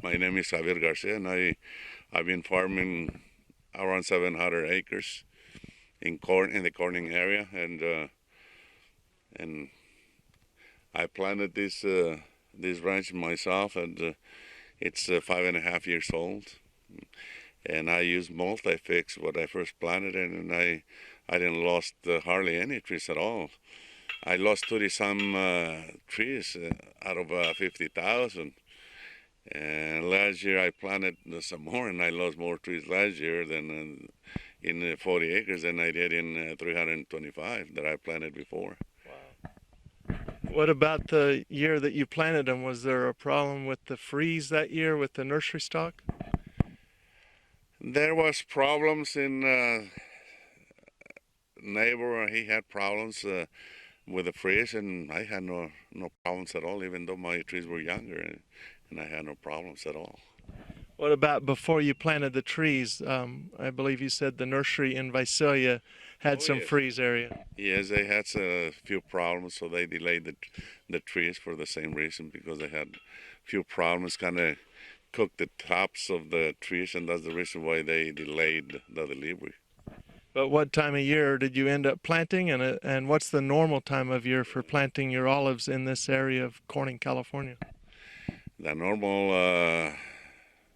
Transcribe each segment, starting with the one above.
My name is Javier Garcia, and I've been farming around 700 acres in corn in the corning area, and I planted this ranch myself, and it's 5.5 years old. And I used MultiFIX when I first planted it, and I didn't lost hardly any trees at all. I lost 30 some trees out of 50,000. And last year I planted some more, and I lost more trees last year than in 40 acres than I did in 325 that I planted before. What about the year that you planted them? Was there a problem with the freeze that year with the nursery stock? There was problems in neighbor. He had problems with the freeze, and I had no problems at all, even though my trees were younger, and I had no problems at all. What about before you planted the trees? I believe you said the nursery in Visalia had some Yes. freeze area. Yes, they had a few problems, so they delayed the trees for the same reason, because they had few problems, kind of cooked the tops of the trees, and that's the reason why they delayed the delivery. But what time of year did you end up planting, and what's the normal time of year for planting your olives in this area of Corning, California? The normal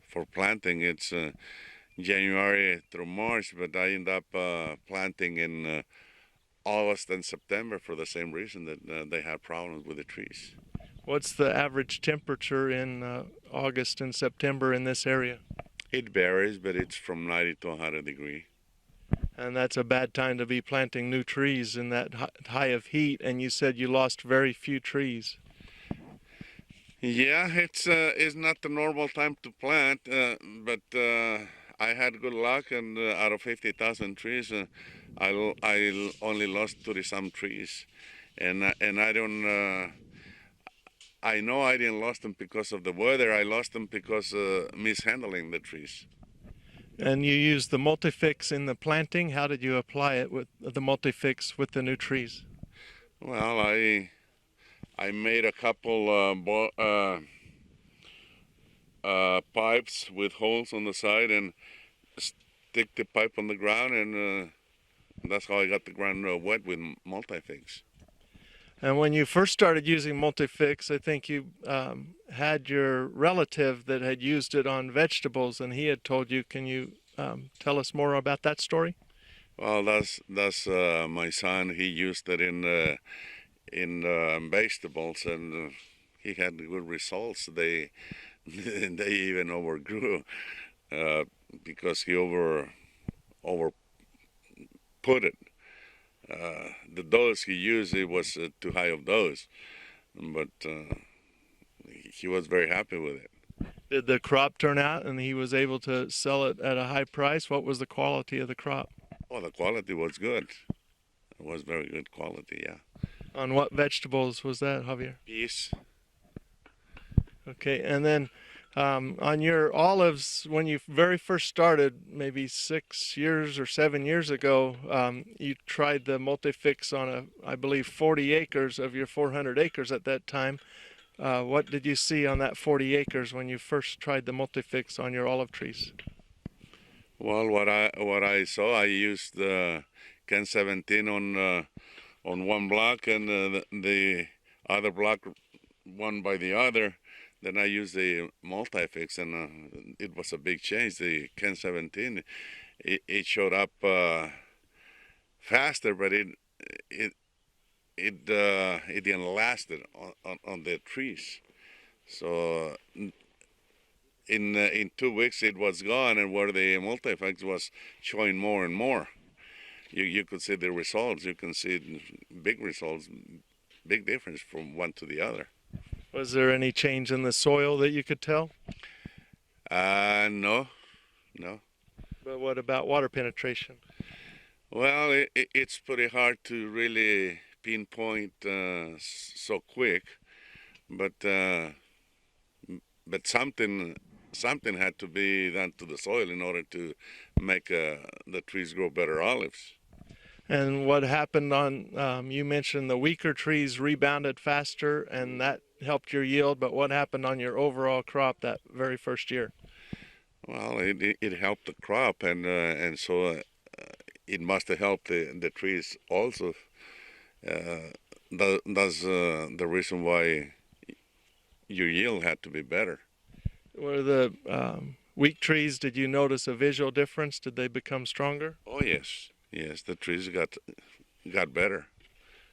for planting, it's January through March, but I end up planting in August and September for the same reason that they had problems with the trees. What's the average temperature in August and September in this area? It varies, but it's from 90 to 100 degrees. And that's a bad time to be planting new trees in that high of heat, and you said you lost very few trees. Yeah, it's not the normal time to plant, but I had good luck, and out of 50,000 trees, I only lost 30 some trees, and I don't. I know I didn't lost them because of the weather. I lost them because mishandling the trees. And you used the MultiFIX in the planting. How did you apply it with the MultiFIX with the new trees? Well, I made a couple pipes with holes on the side, and stick the pipe on the ground, and that's how I got the ground wet with MultiFIX. And when you first started using MultiFIX, I think you had your relative that had used it on vegetables, and he had told you. Can you tell us more about that story? Well, that's my son. He used it in vegetables, and he had good results. They they even overgrew because he over put it. The dose he used, it was too high of dose, but he was very happy with it. Did the crop turn out and he was able to sell it at a high price? What was the quality of the crop? Oh, the quality was good. It was very good quality, yeah. On what vegetables was that, Javier? Peas. Okay, and then on your olives, when you very first started, maybe 6 years or 7 years ago, you tried the MultiFIX on I believe, 40 acres of your 400 acres at that time. What did you see on that 40 acres when you first tried the MultiFIX on your olive trees? Well, what I saw, I used Ken 17 on one block, and the other block one by the other. Then I used the MultiFIX, and it was a big change. The Ken 17, it showed up faster, but it didn't last it on the trees. So in 2 weeks it was gone, and where the MultiFIX was showing more and more. You could see the results. You can see big results, big difference from one to the other. Was there any change in the soil that you could tell? No. But what about water penetration? Well, it's pretty hard to really pinpoint so quick, but something had to be done to the soil in order to make the trees grow better olives. And what happened on, you mentioned the weaker trees rebounded faster and that helped your yield, but what happened on your overall crop that very first year? Well, it helped the crop, and so it must have helped the trees also. That's the reason why your yield had to be better. Were the weak trees, did you notice a visual difference? Did they become stronger? Oh yes, yes, the trees got better.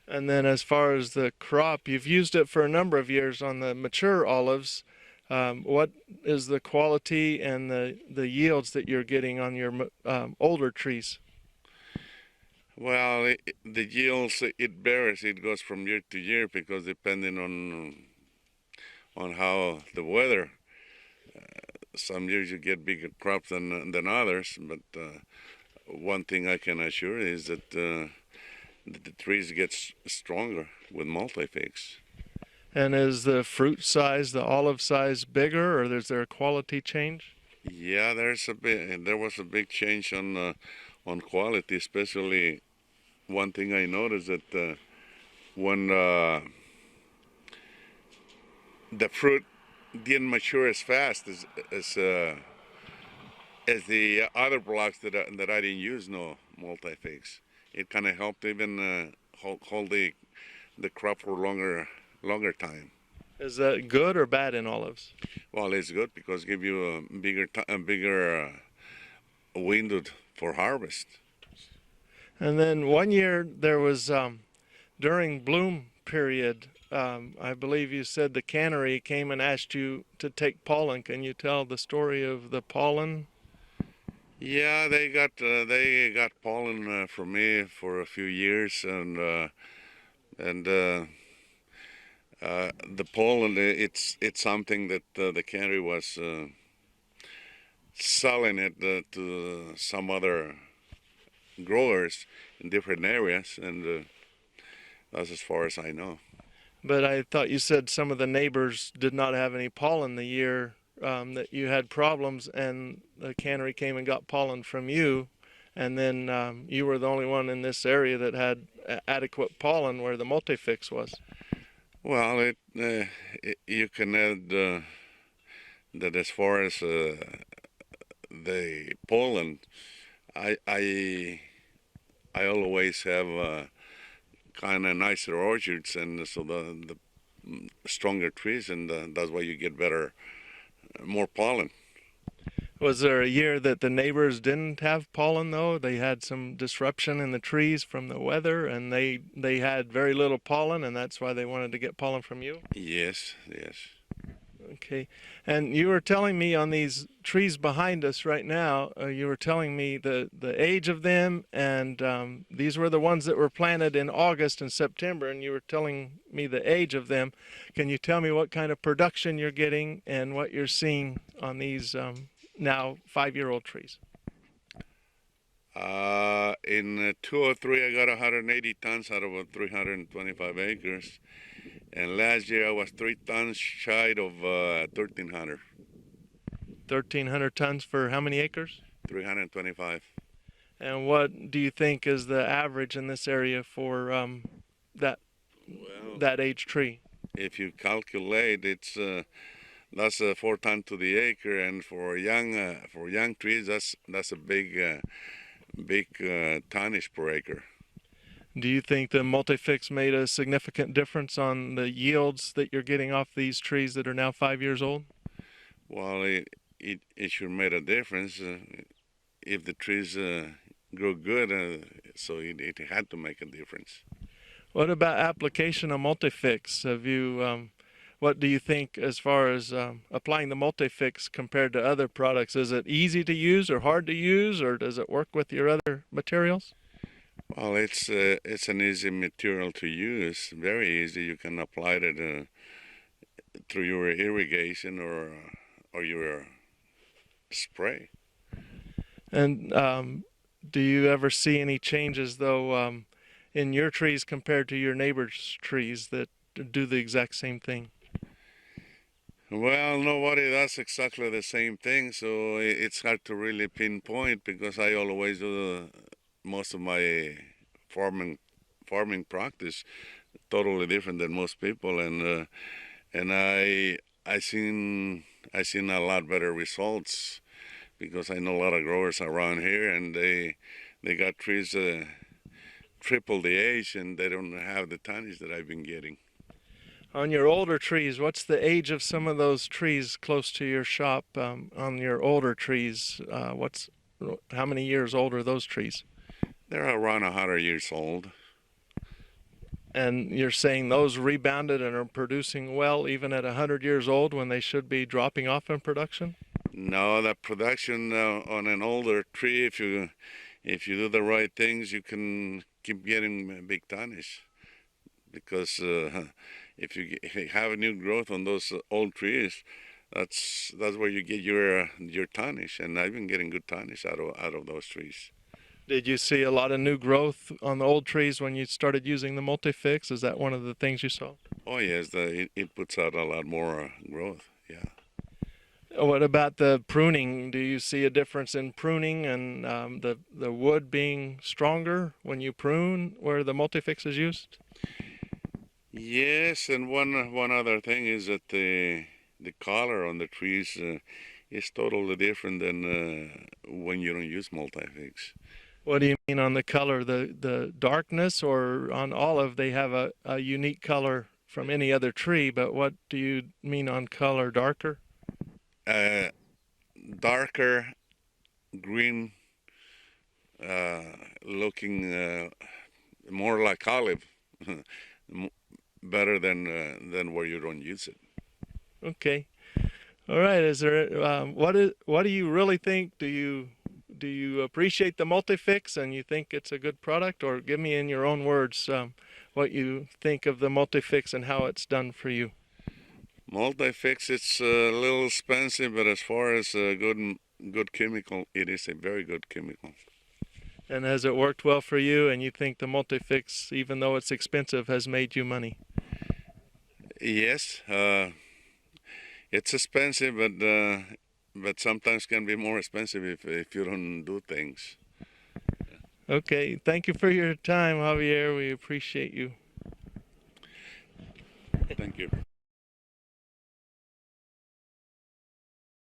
And then as far as the crop, you've used it for a number of years on the mature olives. What is the quality and the yields that you're getting on your older trees? Well, the yields it varies. It goes from year to year because depending on how the weather. Some years you get bigger crops than others, but one thing I can assure is that the trees get stronger with MultiFIX. And is the fruit size, the olive size bigger, or is there a quality change? Yeah, there was a big change on quality, especially one thing I noticed that when the fruit didn't mature as fast as the other blocks that I didn't use no MultiFIX. It kind of helped even hold the crop for longer time. Is that good or bad in olives? Well, it's good because give you a bigger window for harvest. And then one year there was during bloom period. I believe you said the cannery came and asked you to take pollen. Can you tell the story of the pollen? Yeah, they got pollen from me for a few years, and the pollen it's something that the cannery was selling it to some other growers in different areas, and that's as far as I know. But I thought you said some of the neighbors did not have any pollen the year that you had problems, and the cannery came and got pollen from you, and then you were the only one in this area that had adequate pollen where the MultiFIX was. Well, you can add that as far as the pollen, I I I always have kind of nicer orchards, and so the stronger trees, and that's why you get better, more pollen. Was there a year that the neighbors didn't have pollen though? They had some disruption in the trees from the weather and they had very little pollen and that's why they wanted to get pollen from you? Yes, yes. Okay. And you were telling me on these trees behind us right now, you were telling me the age of them, and these were the ones that were planted in August and September, and you were telling me the age of them. Can you tell me what kind of production you're getting and what you're seeing on these now 5-year-old trees? In 203, I got 180 tons out of 325 acres. And last year I was 3 tons shy of 1,300. 1,300 tons for how many acres? 325. And what do you think is the average in this area for that Well, that age tree? if you calculate, that's 4 tons to the acre, and for young trees, that's a big tonnage per acre. Do you think the MultiFIX made a significant difference on the yields that you're getting off these trees that are now 5 years old? Well, it sure made a difference if the trees grow good, so it had to make a difference. What about application of MultiFIX? What do you think as far as applying the MultiFIX compared to other products? Is it easy to use or hard to use, or does it work with your other materials? Well, it's an easy material to use, very easy. You can apply it through your irrigation or your spray. And do you ever see any changes, though, in your trees compared to your neighbor's trees that do the exact same thing? Well, nobody does exactly the same thing, so it's hard to really pinpoint because I always do most of my farming practice totally different than most people, and I seen a lot better results because I know a lot of growers around here, and they got trees triple the age, and they don't have the tonnage that I've been getting. On your older trees, what's the age of some of those trees close to your shop? On your older trees, how many years old are those trees? They're around 100 years old. And you're saying those rebounded and are producing well even at 100 years old when they should be dropping off in production? No, the production on an older tree, if you do the right things, you can keep getting big tonnage. Because if you have a new growth on those old trees, that's where you get your tonnage, and I've been getting good tonnage out of those trees. Did you see a lot of new growth on the old trees when you started using the MultiFIX? Is that one of the things you saw? Oh yes, it puts out a lot more growth. Yeah. What about the pruning? Do you see a difference in pruning and the wood being stronger when you prune where the MultiFIX is used? Yes, and one other thing is that the color on the trees is totally different than when you don't use MultiFIX. What do you mean on the color? The darkness, or on olive they have a unique color from any other tree, but what do you mean on color? Darker? Darker green looking, more like olive. Better than where you don't use it. Okay. All right. Is there what do you really think? Do you appreciate the MultiFIX and you think it's a good product, or give me in your own words what you think of the MultiFIX and how it's done for you? MultiFIX, it's a little expensive, but as far as a good chemical, it is a very good chemical. And has it worked well for you, and you think the MultiFIX, even though it's expensive, has made you money? Yes, it's expensive, but sometimes can be more expensive if you don't do things. Okay, thank you for your time, Javier. We appreciate you. Thank you.